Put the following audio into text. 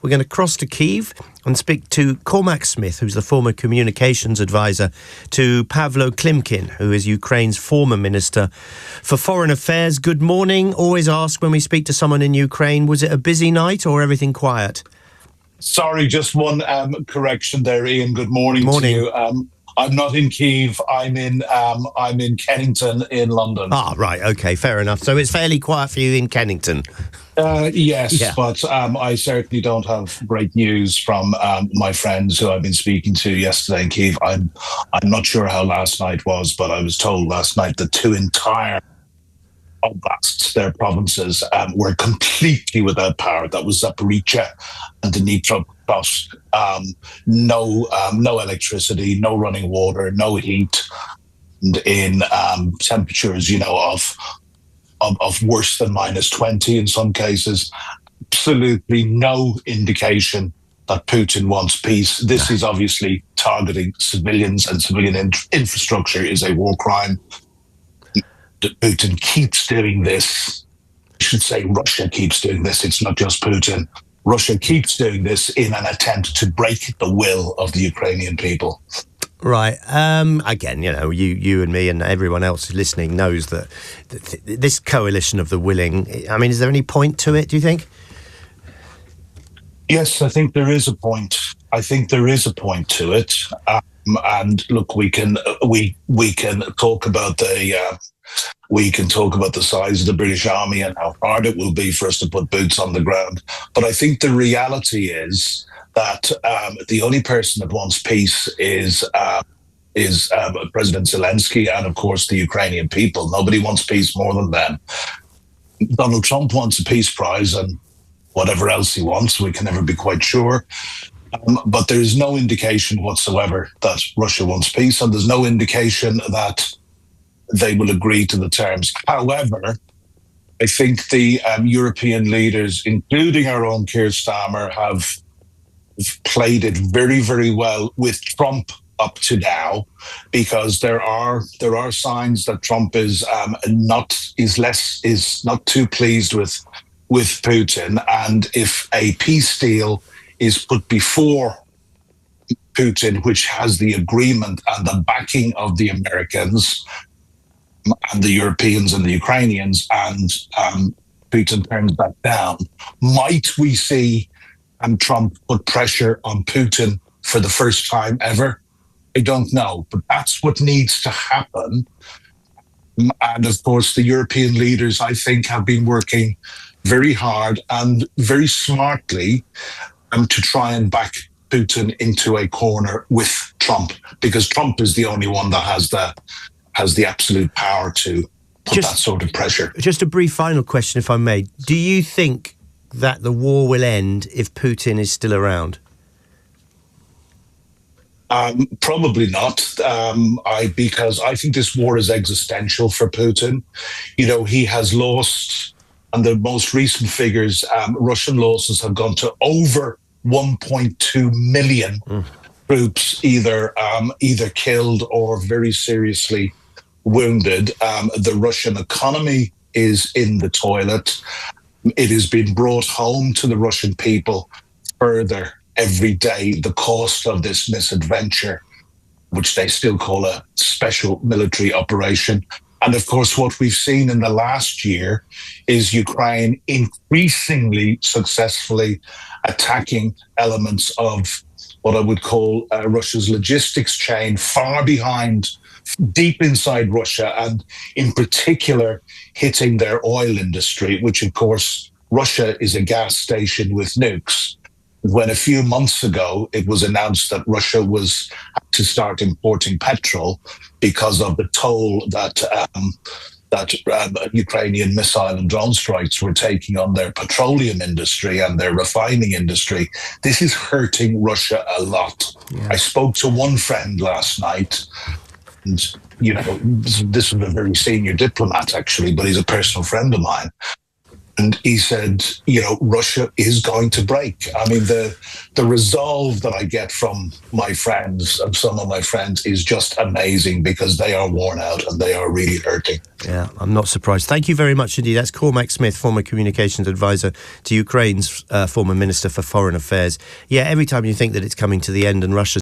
we're going to cross to Kyiv and speak to Cormac Smith, who's the former communications advisor to Pavlo Klimkin, who is Ukraine's former minister for foreign affairs. Good morning. Always ask when we speak to someone in Ukraine, was it a busy night or everything quiet? Sorry, just one correction there, Ian. Good morning to you. I'm not in Kyiv. I'm in Kennington in London. Ah, right. Okay, fair enough. So it's fairly quiet for you in Kennington. Yes, yeah. But I certainly don't have great news from my friends who I've been speaking to yesterday in Kyiv. I'm not sure how last night was, but I was told last night that two entire oblasts, their provinces, were completely without power. That was Zaporizhzhia and Dnipropetrovsk. No electricity, no running water, no heat, and in temperatures, of worse than minus 20 in some cases. Absolutely no indication that Putin wants peace. This is obviously targeting civilians, and civilian infrastructure is a war crime. Putin keeps doing this. I should say Russia keeps doing this. It's not just Putin. Russia keeps doing this in an attempt to break the will of the Ukrainian people. Right. Again, you and me and everyone else listening knows that this coalition of the willing, I mean, is there any point to it, do you think? Yes, I think there is a point. I think there is a point to it. And look, we can talk about the size of the British Army and how hard it will be for us to put boots on the ground. But I think the reality is that the only person that wants peace is President Zelensky and, of course, the Ukrainian people. Nobody wants peace more than them. Donald Trump wants a peace prize and whatever else he wants. We can never be quite sure. But there is no indication whatsoever that Russia wants peace, and there's no indication that they will agree to the terms. However, I think the European leaders, including our own Keir Starmer, have played it very, very well with Trump up to now, because there are signs that Trump is not too pleased with Putin, and if a peace deal is put before Putin, which has the agreement and the backing of the Americans and the Europeans and the Ukrainians, and Putin turns that down, might we see Trump put pressure on Putin for the first time ever? I don't know, but that's what needs to happen. And of course, the European leaders, I think, have been working very hard and very smartly to try and back Putin into a corner with Trump, because Trump is the only one that has the absolute power to put that sort of pressure. Just a brief final question, if I may. Do you think that the war will end if Putin is still around? Probably not, because I think this war is existential for Putin. He has lost, and the most recent figures, Russian losses have gone to over 1.2 million troops, either killed or very seriously wounded. The Russian economy is in the toilet. It has been brought home to the Russian people further every day, the cost of this misadventure, which they still call a special military operation. And of course, what we've seen in the last year is Ukraine increasingly successfully attacking elements of what I would call Russia's logistics chain, far behind, deep inside Russia, and in particular hitting their oil industry, which of course Russia is a gas station with nukes. When a few months ago it was announced that Russia was to start importing petrol because of the toll that Ukrainian missile and drone strikes were taking on their petroleum industry and their refining industry, this is hurting Russia a lot. Yeah. I spoke to one friend last night, and this was a very senior diplomat actually, but he's a personal friend of mine. And he said, you know, Russia is going to break. I mean, the resolve that I get from my friends and some of my friends is just amazing, because they are worn out and they are really hurting. Yeah, I'm not surprised. Thank you very much indeed. That's Cormac Smith, former communications advisor to Ukraine's former Minister for Foreign Affairs. Yeah, every time you think that it's coming to the end and Russia's